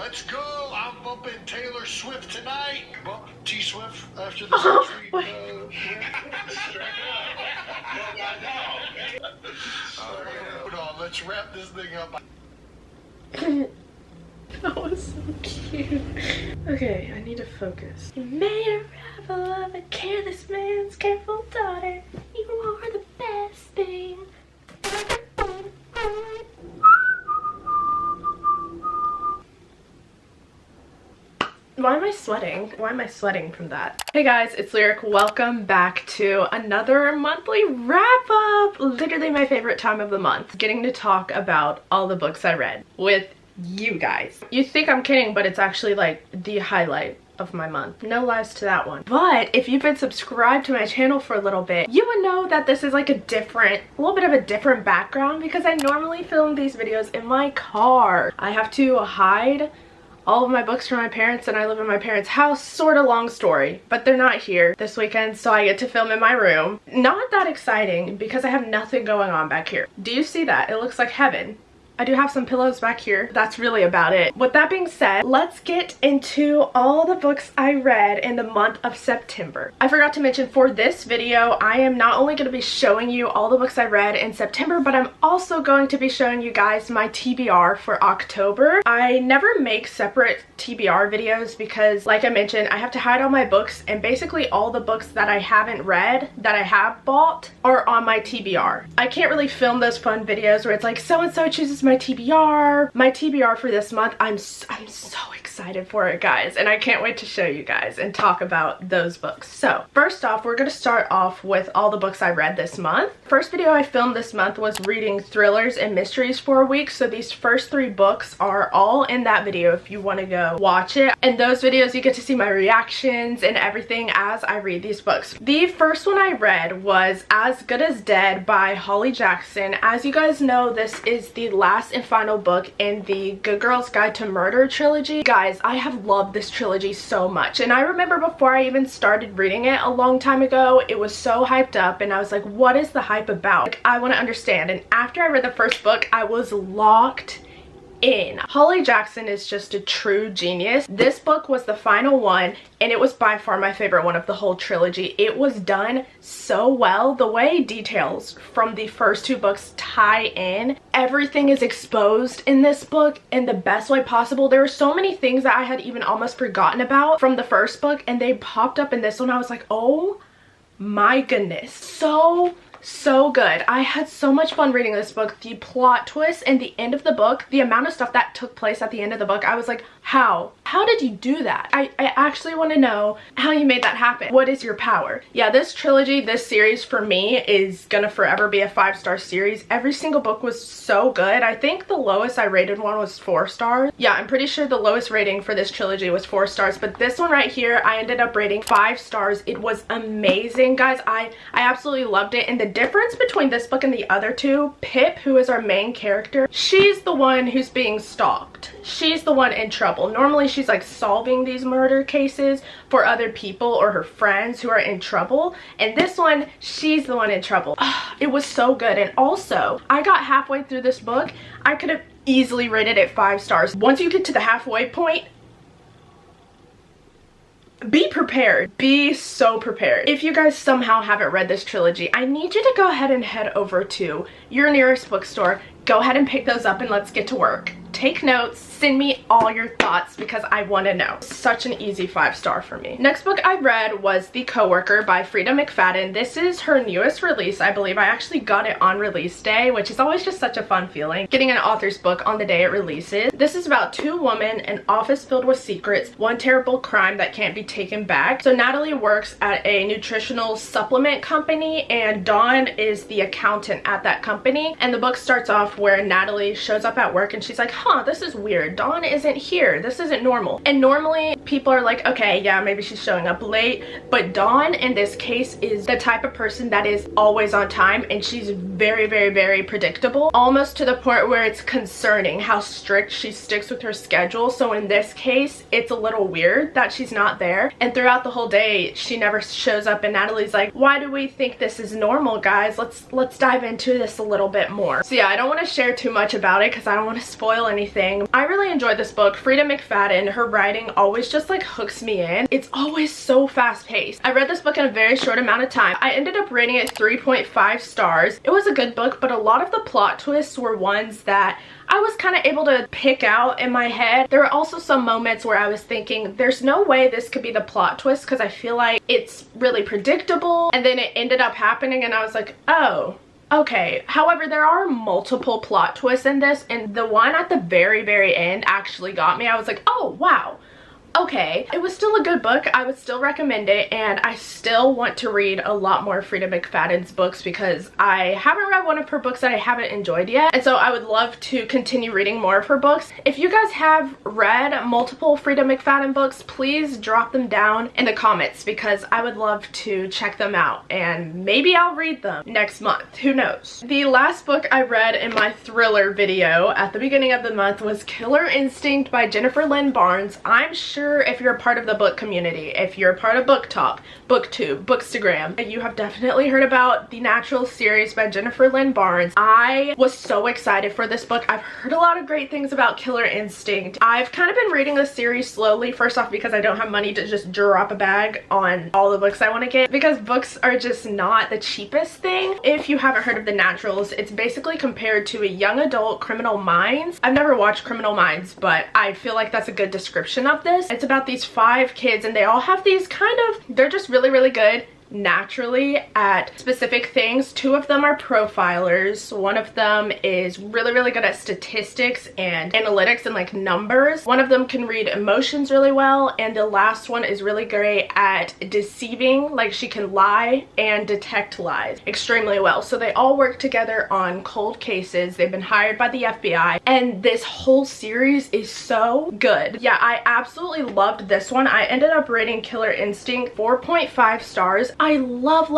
Let's go. I'm bumping Taylor Swift tonight. Bump T Swift after the surgery. Hold on, let's wrap this thing up. That was so cute. Okay, I need to focus. You made a rebel of a careless man's careful daughter. You are the best thing. Why am I sweating? Why am I sweating from that? Hey guys, it's Lyric. Welcome back to another monthly wrap up. Literally my favorite time of the month. Getting to talk about all the books I read with you guys. You think I'm kidding, but it's actually like the highlight of my month. No lies to that one. But if you've been subscribed to my channel for a little bit, you would know that this is like a little bit of a different background because I normally film these videos in my car. I have to hide all of my books from my parents and I live in my parents' house. Sort of long story, but they're not here this weekend, so I get to film in my room. Not that exciting because I have nothing going on back here. Do you see that? It looks like heaven. I do have some pillows back here. That's really about it. With that being said, let's get into all the books I read in the month of September. I forgot to mention for this video, I am not only going to be showing you all the books I read in September, but I'm also going to be showing you guys my TBR for October. I never make separate TBR videos because, like I mentioned, I have to hide all my books, and basically all the books that I haven't read that I have bought are on my TBR. I can't really film those fun videos where it's like so-and-so chooses my TBR. My TBR for this month, I'm so excited for it, guys, and I can't wait to show you guys and talk about those books. So first off, we're going to start off with all the books I read this month. First video I filmed this month was reading thrillers and mysteries for a week, so these first 3 books are all in that video if you want to go watch it. In those videos you get to see my reactions and everything as I read these books. The first one I read was As Good as Dead by Holly Jackson. As you guys know, this is the last and final book in the Good Girl's Guide to Murder trilogy. Guys, I have loved this trilogy so much, and I remember before I even started reading it a long time ago, it was so hyped up and I was like, what is the hype about? Like, I want to understand. And after I read the first book, I was locked in. Holly Jackson is just a true genius. This book was the final one and it was by far my favorite one of the whole trilogy. It was done so well. The way details from the first 2 books tie in, everything is exposed in this book in the best way possible. There were so many things that I had even almost forgotten about from the first book and they popped up in this one. I was like, oh my goodness, so good. I had so much fun reading this book. The plot twist and the end of the book, the amount of stuff that took place at the end of the book, I was like, how did you do that? I actually want to know how you made that happen. What is your power? Yeah, this trilogy, this series for me is gonna forever be a 5-star series. Every single book was so good. I think the lowest I rated one was 4 stars. Yeah, I'm pretty sure the lowest rating for this trilogy was 4 stars, but this one right here, I ended up rating 5 stars. It was amazing, guys. I absolutely loved it. And the difference between this book and the other 2, Pip, who is our main character, she's the one who's being stalked. She's the one in trouble. Normally she's like solving these murder cases for other people or her friends who are in trouble, and this one, she's the one in trouble. It was so good. And also, I got halfway through this book, I could have easily rated it 5 stars. Once you get to the halfway point, be prepared. Be so prepared. If you guys somehow haven't read this trilogy, I need you to go ahead and head over to your nearest bookstore. Go ahead and pick those up and let's get to work. Take notes, send me all your thoughts because I want to know. Such an easy 5-star for me. Next book I read was The Coworker by Frida McFadden. This is her newest release, I believe. I actually got it on release day, which is always just such a fun feeling, getting an author's book on the day it releases. This is about 2 women, an office filled with secrets, one terrible crime that can't be taken back. So Natalie works at a nutritional supplement company and Dawn is the accountant at that company. And the book starts off where Natalie shows up at work and she's like, this is weird. Dawn isn't here. This isn't normal. And normally people are like, okay, yeah, maybe she's showing up late. But Dawn in this case is the type of person that is always on time, and she's very, very, very predictable. Almost to the point where it's concerning how strict she sticks with her schedule. So in this case, it's a little weird that she's not there. And throughout the whole day, she never shows up, and Natalie's like, why do we think this is normal, guys? Let's dive into this a little bit more. So yeah, I don't want to share too much about it because I don't want to spoil anything. I really enjoyed this book. Frida McFadden, her writing always just like hooks me in. It's always so fast paced. I read this book in a very short amount of time. I ended up rating it 3.5 stars. It was a good book, but a lot of the plot twists were ones that I was kind of able to pick out in my head. There were also some moments where I was thinking, there's no way this could be the plot twist, because I feel like it's really predictable, and then it ended up happening and I was like, oh, okay. However, there are multiple plot twists in this, and the one at the very end actually got me. I was like, oh wow, okay. It was still a good book. I would still recommend it, and I still want to read a lot more Frida McFadden's books because I haven't read one of her books that I haven't enjoyed yet, and so I would love to continue reading more of her books. If you guys have read multiple Frida McFadden books, please drop them down in the comments because I would love to check them out, and maybe I'll read them next month. Who knows? The last book I read in my thriller video at the beginning of the month was Killer Instinct by Jennifer Lynn Barnes. I'm sure if you're a part of the book community, if you're a part of Book Talk, BookTube, Bookstagram, you have definitely heard about the Natural series by Jennifer Lynn Barnes. I was so excited for this book. I've heard a lot of great things about Killer Instinct. I've kind of been reading the series slowly, first off because I don't have money to just drop a bag on all the books I want to get, because books are just not the cheapest thing. If you haven't heard of The Naturals, it's basically compared to a young adult Criminal Minds. I've never watched Criminal Minds, but I feel like that's a good description of this. It's about these 5 kids, and they all have these kind of, they're just really good naturally at specific things. 2 of them are profilers. One of them is really good at statistics and analytics and like numbers. One of them can read emotions really well, and the last one is really great at deceiving. Like, she can lie and detect lies extremely well. So they all work together on cold cases. They've been hired by the FBI, and this whole series is so good. Yeah, I absolutely loved this one. I ended up rating Killer Instinct 4.5 stars. I love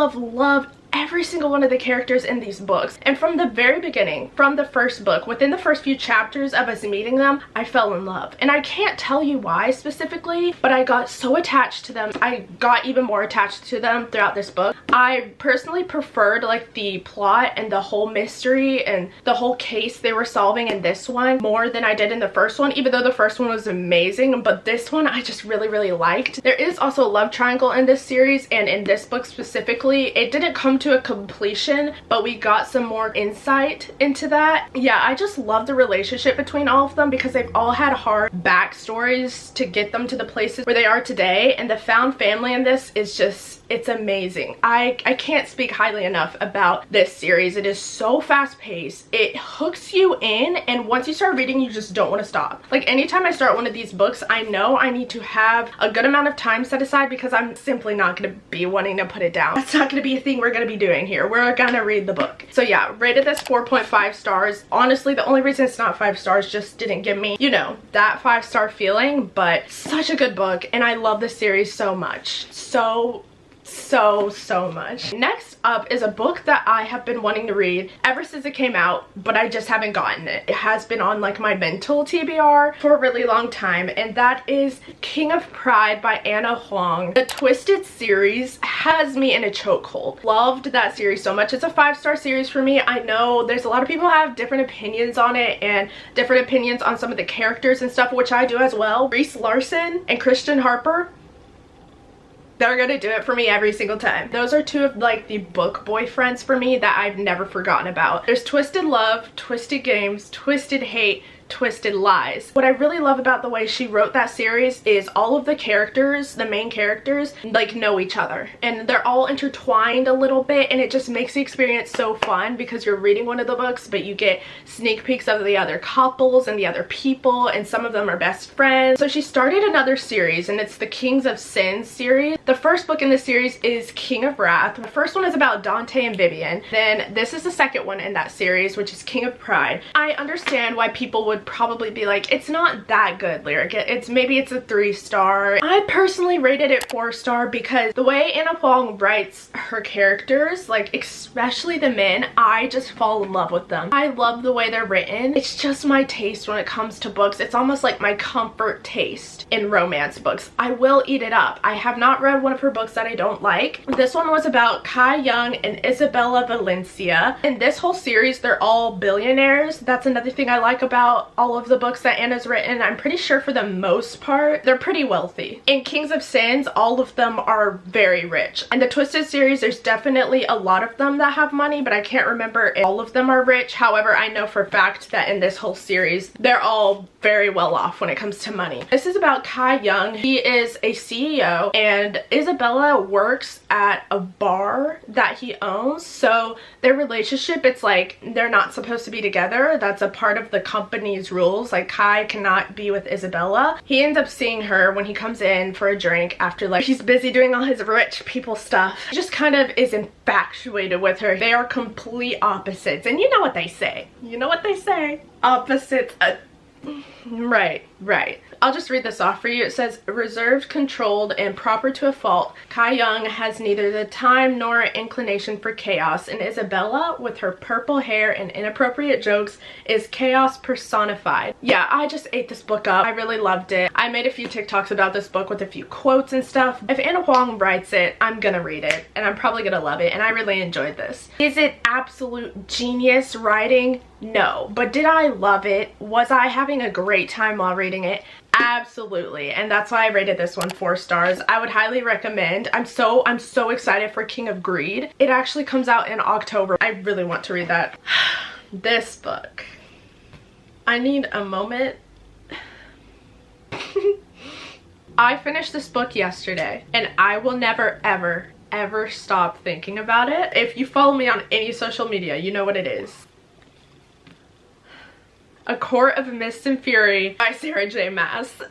every single one of the characters in these books, and from the very beginning, from the first book, within the first few chapters of us meeting them, I fell in love. And I can't tell you why specifically, but I got so attached to them. I got even more attached to them throughout this book. I personally preferred like the plot and the whole mystery and the whole case they were solving in this one more than I did in the first one, even though the first one was amazing, but this one I just really liked. There is also a love triangle in this series, and in this book specifically, it didn't come to a completion, but we got some more insight into that. Yeah, I just love the relationship between all of them because they've all had hard backstories to get them to the places where they are today, and the found family in this is just, it's amazing. I can't speak highly enough about this series. It is so fast paced. It hooks you in, and once you start reading, you just don't want to stop. Like, anytime I start one of these books, I know I need to have a good amount of time set aside because I'm simply not going to be wanting to put it down. That's not going to be a thing we're going to be doing here. We're going to read the book. So yeah, rated this 4.5 stars. Honestly, the only reason it's not 5 stars just didn't give me, you know, that 5-star feeling, but such a good book, and I love this series so much. So much. Next up is a book that I have been wanting to read ever since it came out, but I just haven't gotten it. It has been on like my mental TBR for a really long time, and that is King of Pride by Anna Huang. The Twisted series has me in a chokehold. Loved that series so much. It's a 5-star series for me. I know there's a lot of people have different opinions on it and different opinions on some of the characters and stuff, which I do as well. Reese Larson and Christian Harper, they're gonna do it for me every single time. Those are 2 of like the book boyfriends for me that I've never forgotten about. There's Twisted Love, Twisted Games, Twisted Hate, Twisted Lies. What I really love about the way she wrote that series is all of the characters, the main characters, like know each other, and they're all intertwined a little bit, and it just makes the experience so fun because you're reading one of the books, but you get sneak peeks of the other couples and the other people, and some of them are best friends. So she started another series, and it's the Kings of Sin series. The first book in the series is King of Wrath. The first one is about Dante and Vivian. Then this is the second one in that series, which is King of Pride. I understand why people would probably be like, it's not that good, Lyric. Maybe it's a 3-star. I personally rated it 4-star because the way Anna Huang writes her characters, like especially the men, I just fall in love with them. I love the way they're written. It's just my taste when it comes to books. It's almost like my comfort taste in romance books. I will eat it up. I have not read one of her books that I don't like. This one was about Kai Young and Isabella Valencia. In this whole series, they're all billionaires. That's another thing I like about all of the books that Anna's written, I'm pretty sure for the most part, they're pretty wealthy. In Kings of Sins, all of them are very rich. In the Twisted series, there's definitely a lot of them that have money, but I can't remember if all of them are rich. However, I know for a fact that in this whole series, they're all very well off when it comes to money. This is about Kai Young. He is a CEO and Isabella works at a bar that he owns. So their relationship, it's like they're not supposed to be together. That's a part of the company's rules. Like Kai cannot be with Isabella. He ends up seeing her when he comes in for a drink after like he's busy doing all his rich people stuff. He just kind of is infatuated with her. They are complete opposites. And you know what they say. You know what they say. Opposites. Right. I'll just read this off for you. It says, reserved, controlled, and proper to a fault, Kai Young has neither the time nor inclination for chaos, and Isabella, with her purple hair and inappropriate jokes, is chaos personified. Yeah, I just ate this book up. I really loved it. I made a few TikToks about this book with a few quotes and stuff. If Anna Huang writes it, I'm gonna read it, and I'm probably gonna love it, and I really enjoyed this. Is it absolute genius writing? No. But did I love it? Was I having a great time while reading it? Absolutely. And that's why I rated this one 4 stars. I would highly recommend. I'm so excited for King of Greed. It actually comes out in October. I really want to read that. This book. I need a moment. I finished this book yesterday and I will never ever stop thinking about it. If you follow me on any social media, you know what it is. A Court of Mist and Fury by Sarah J. Maas.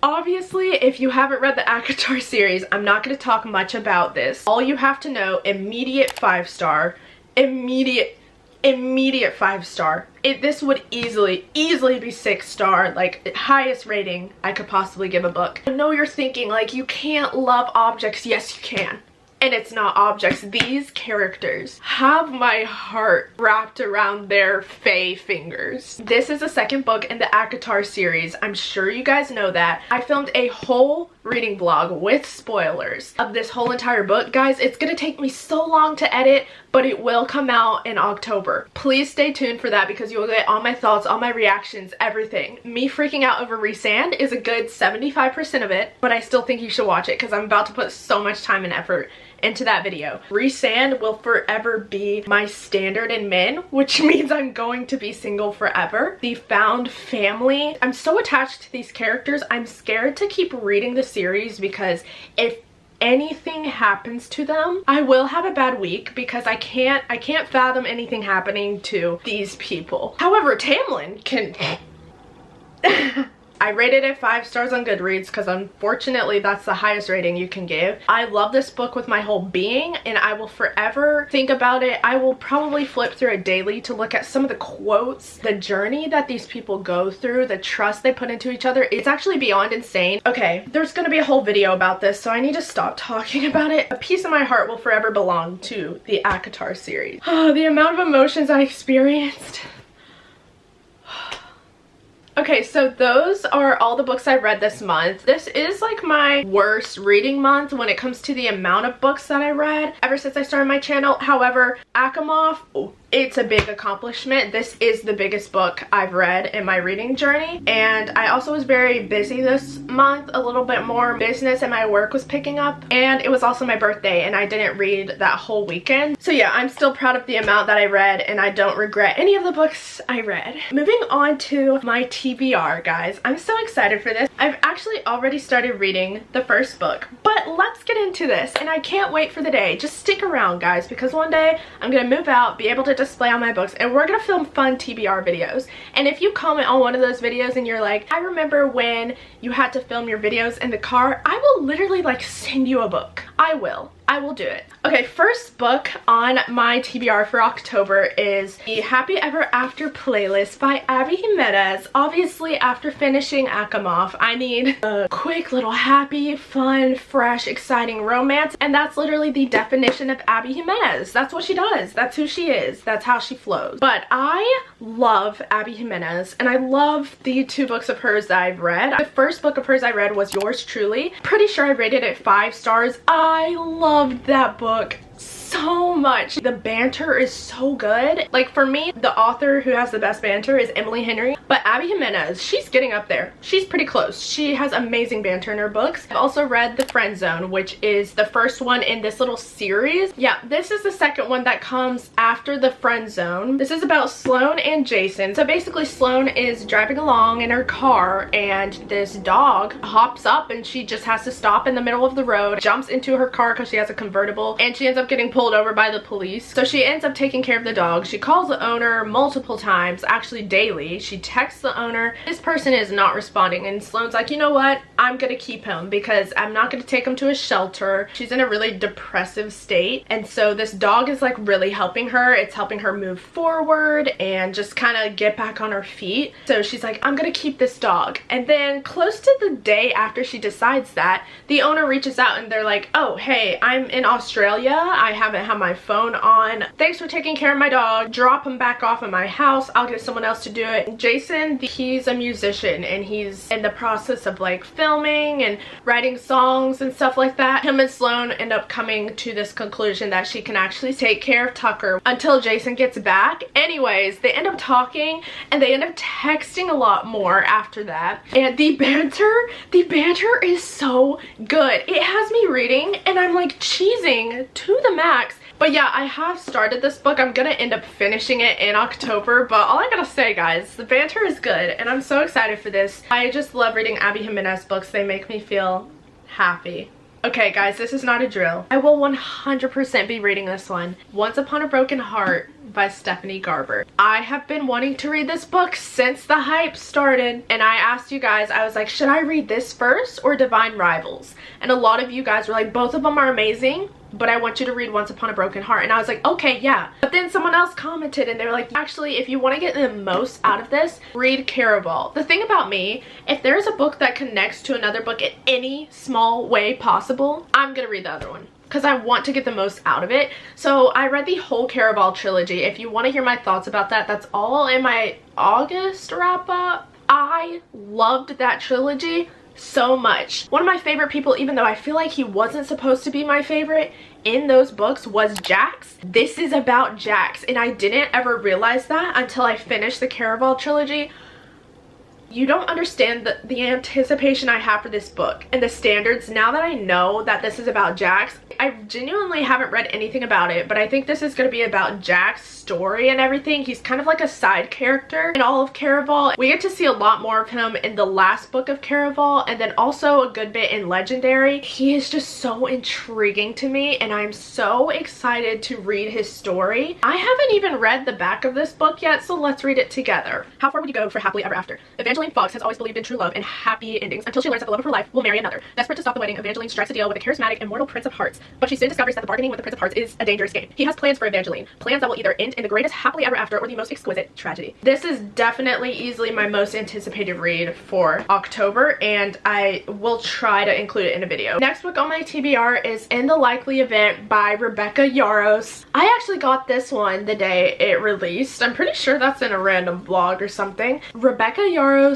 Obviously, if you haven't read the ACOTAR series, I'm not going to talk much about this. All you have to know, immediate 5-star. Immediate 5-star. This would easily be 6-star, like highest rating I could possibly give a book. I know you're thinking like you can't love objects. Yes, you can. And it's not objects. These characters have my heart wrapped around their fey fingers. This is the second book in the ACOTAR series. I'm sure you guys know that. I filmed a whole reading vlog with spoilers of this whole entire book. Guys, it's gonna take me so long to edit, but it will come out in October. Please stay tuned for that because you will get all my thoughts, all my reactions, everything. Me freaking out over Rhysand is a good 75% of it, but I still think you should watch it because I'm about to put so much time and effort into that video. Rhysand will forever be my standard in men, which means I'm going to be single forever. The found family. I'm so attached to these characters. I'm scared to keep reading the series because if anything happens to them, I will have a bad week because I can't fathom anything happening to these people. However, Tamlin can I rated it 5 stars on Goodreads because unfortunately that's the highest rating you can give. I love this book with my whole being and I will forever think about it. I will probably flip through it daily to look at some of the quotes, the journey that these people go through, the trust they put into each other. It's actually beyond insane. Okay, there's gonna be a whole video about this, so I need to stop talking about it. A piece of my heart will forever belong to the ACOTAR series. Oh, the amount of emotions I experienced. Okay, so those are all the books I read this month. This is like my worst reading month when it comes to the amount of books that I read ever since I started my channel. However, Asimov, it's a big accomplishment. This is the biggest book I've read in my reading journey. And I also was very busy this month, a little bit more business and my work was picking up. And it was also my birthday and I didn't read that whole weekend. So yeah, I'm still proud of the amount that I read and I don't regret any of the books I read. Moving on to my TBR, guys. I'm so excited for this. I've actually already started reading the first book, but let's get into this and I can't wait for the day. Just stick around, guys, because one day I'm gonna move out, be able to display all my books, and we're gonna film fun TBR videos. And if you comment on one of those videos and you're like, I remember when you had to film your videos in the car, I will literally like send you a book. I will do it. Okay, first book on my TBR for October is the Happy Ever After playlist by Abby Jimenez. Obviously, after finishing Asimov, I need a quick little happy, fun, fresh, exciting romance, and that's literally the definition of Abby Jimenez. That's what she does. That's who she is. That's how she flows. But I love Abby Jimenez, and I love the 2 books of hers that I've read. The first book of hers I read was Yours Truly. Pretty sure I rated it 5 stars. I loved that book so much. The banter is so good. Like, for me, the author who has the best banter is Emily Henry, but Abby Jimenez, she's getting up there. She's pretty close. She has amazing banter in her books. I've also read The Friend Zone, which is the first one in this little series. Yeah, this is the second one that comes after The Friend Zone. This is about Sloane and Jason. So basically, Sloane is driving along in her car and this dog hops up and she just has to stop in the middle of the road, jumps into her car because she has a convertible, and she ends up getting pulled over by the police. So she ends up taking care of the dog. She calls the owner multiple times, actually daily. She texts the owner. This person is not responding, and Sloane's like, you know what? I'm gonna keep him because I'm not gonna take him to a shelter. She's in a really depressive state, and so this dog is like really helping her. It's helping her move forward and just kind of get back on her feet. So she's like, I'm gonna keep this dog. And then close to the day after she decides that, the owner reaches out and they're like, oh, hey, I'm in Australia. I haven't had my phone on. Thanks for taking care of my dog. Drop him back off at my house. I'll get someone else to do it. Jason, he's a musician and he's in the process of like filming and writing songs and stuff like that. Him and Sloane end up coming to this conclusion that she can actually take care of Tucker until Jason gets back. Anyways, they end up talking and they end up texting a lot more after that. And the banter is so good. It has me reading and I'm like cheesing to the max. But yeah, I have started this book. I'm gonna end up finishing it in October, but all I gotta say, guys, the banter is good and I'm so excited for this. I just love reading Abby Jimenez books. They make me feel happy. Okay guys, this is not a drill. I will 100% be reading this one. Once Upon a Broken Heart by Stephanie Garber. I have been wanting to read this book since the hype started, and I asked you guys, I was like, should I read this first or Divine Rivals? And a lot of you guys were like, both of them are amazing, but I want you to read Once Upon a Broken Heart. And I was like, okay, yeah. But then someone else commented and they were like, actually, if you want to get the most out of this, read Caraval. The thing about me, if there's a book that connects to another book in any small way possible, I'm gonna read the other one because I want to get the most out of it. So I read the whole Caraval trilogy. If you want to hear my thoughts about that, that's all in my August wrap up. I loved that trilogy so much. One of my favorite people, even though I feel like he wasn't supposed to be my favorite in those books, was Jax. This is about Jax, and I didn't ever realize that until I finished the Caraval trilogy. You don't understand the anticipation I have for this book and the standards now that I know that this is about Jax. I genuinely haven't read anything about it, but I think this is going to be about Jack's story and everything. He's kind of like a side character in all of Caraval. We get to see a lot more of him in the last book of Caraval, and then also a good bit in Legendary. He is just so intriguing to me, and I'm so excited to read his story. I haven't even read the back of this book yet, so let's read it together. How far would you go for happily ever after? Evangeline Fox has always believed in true love and happy endings until she learns that the love of her life will marry another. Desperate to stop the wedding, Evangeline strikes a deal with a charismatic, immortal Prince of Hearts, but she soon discovers that the bargaining with the Prince of Hearts is a dangerous game. He has plans for Evangeline, plans that will either end in the greatest happily ever after or the most exquisite tragedy. This is definitely easily my most anticipated read for October, and I will try to include it in a video. Next book on my TBR is In the Likely Event by Rebecca Yarros. I actually got this one the day it released. I'm pretty sure that's in a random blog or something. Rebecca Yarros,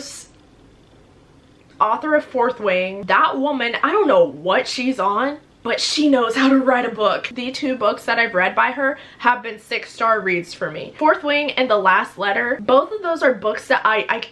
author of Fourth Wing. That woman, I don't know what she's on, but she knows how to write a book. The two books that I've read by her have been 6-star reads for me. Fourth Wing and The Last Letter, both of those are books that I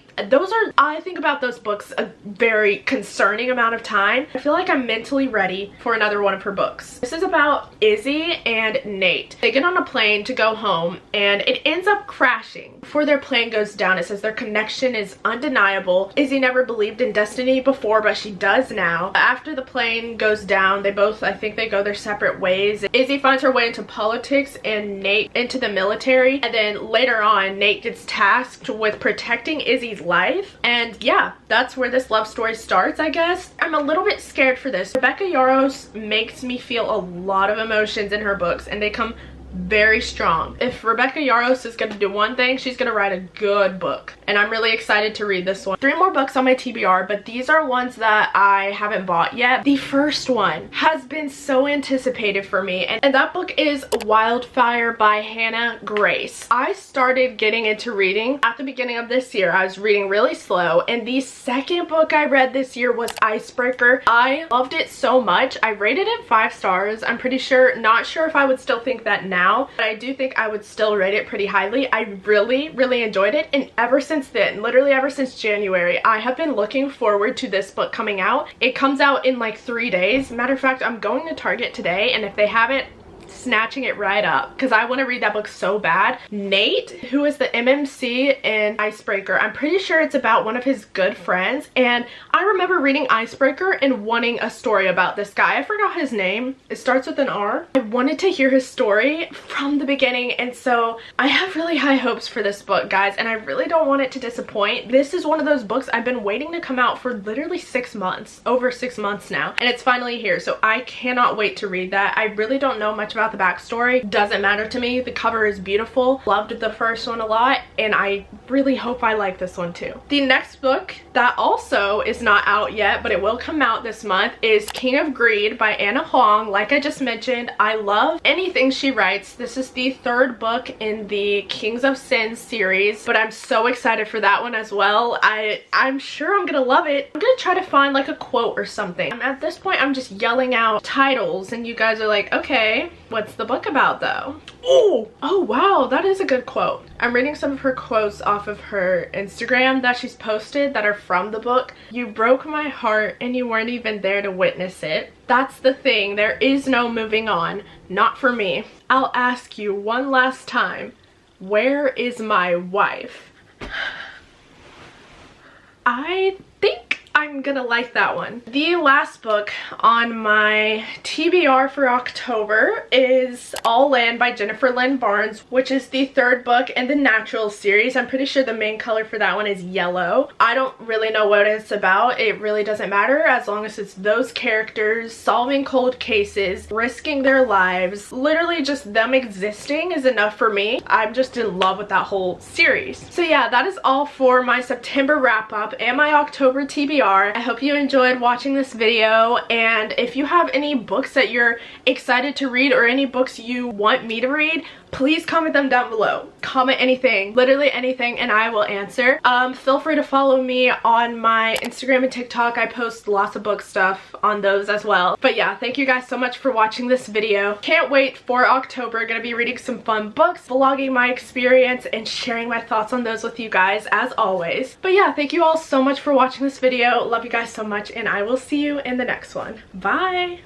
think about those books a very concerning amount of time. I feel like I'm mentally ready for another one of her books. This is about Izzy and Nate. They get on a plane to go home and it ends up crashing. Before their plane goes down, it says their connection is undeniable. Izzy never believed in destiny before, but she does now. After the plane goes down, they both, I think they go their separate ways. Izzy finds her way into politics and Nate into the military. And then later on, Nate gets tasked with protecting Izzy's life, and yeah, that's where this love story starts, I guess. I'm a little bit scared for this. Rebecca Yarros makes me feel a lot of emotions in her books, and they come very strong. If Rebecca Yarros is going to do one thing, she's going to write a good book. And I'm really excited to read this one. 3 more books on my TBR, but these are ones that I haven't bought yet. The first one has been so anticipated for me, and that book is Wildfire by Hannah Grace. I started getting into reading at the beginning of this year. I was reading really slow, and the second book I read this year was Icebreaker. I loved it so much. I rated it 5 stars. I'm pretty sure, not sure if I would still think that now, but I do think I would still rate it pretty highly. I really enjoyed it, and ever since then, literally ever since January, I have been looking forward to this book coming out. It comes out in like 3 days. Matter of fact, I'm going to Target today, and if they have it, snatching it right up because I want to read that book so bad. Nate, who is the MMC in Icebreaker, I'm pretty sure it's about one of his good friends, and I remember reading Icebreaker and wanting a story about this guy. I forgot his name. It starts with an R. I wanted to hear his story from the beginning, and so I have really high hopes for this book, guys, and I really don't want it to disappoint. This is one of those books I've been waiting to come out for literally 6 months, over 6 months now, and it's finally here, so I cannot wait to read that. I really don't know much about the backstory. Doesn't matter to me. The cover is beautiful. Loved the first one a lot, and I really hope I like this one too. The next book that also is not out yet, but it will come out this month, is King of Greed by Anna Huang. Like I just mentioned, I love anything she writes. This is the 3rd book in the Kings of Sin series, but I'm so excited for that one as well. I'm sure I'm gonna love it. I'm gonna try to find like a quote or something. At this point, I'm just yelling out titles, and you guys are like, okay, what's the book about though? Oh wow, that is a good quote. I'm reading some of her quotes off of her Instagram that she's posted that are from the book. You broke my heart and you weren't even there to witness it. That's the thing, there is no moving on. Not for me. I'll ask you one last time, where is my wife? I think I'm gonna like that one. The last book on my TBR for October is All-In by Jennifer Lynn Barnes, which is the 3rd book in the Natural series. I'm pretty sure the main color for that one is yellow. I don't really know what it's about. It really doesn't matter as long as it's those characters solving cold cases, risking their lives. Literally just them existing is enough for me. I'm just in love with that whole series. So yeah, that is all for my September wrap up and my October TBR. I hope you enjoyed watching this video, and if you have any books that you're excited to read or any books you want me to read, please comment them down below. Comment anything, literally anything, and I will answer. Feel free to follow me on my Instagram and TikTok. I post lots of book stuff on those as well. But yeah, thank you guys so much for watching this video. Can't wait for October. Gonna be reading some fun books, vlogging my experience, and sharing my thoughts on those with you guys as always. But yeah, thank you all so much for watching this video. Love you guys so much, and I will see you in the next one. Bye!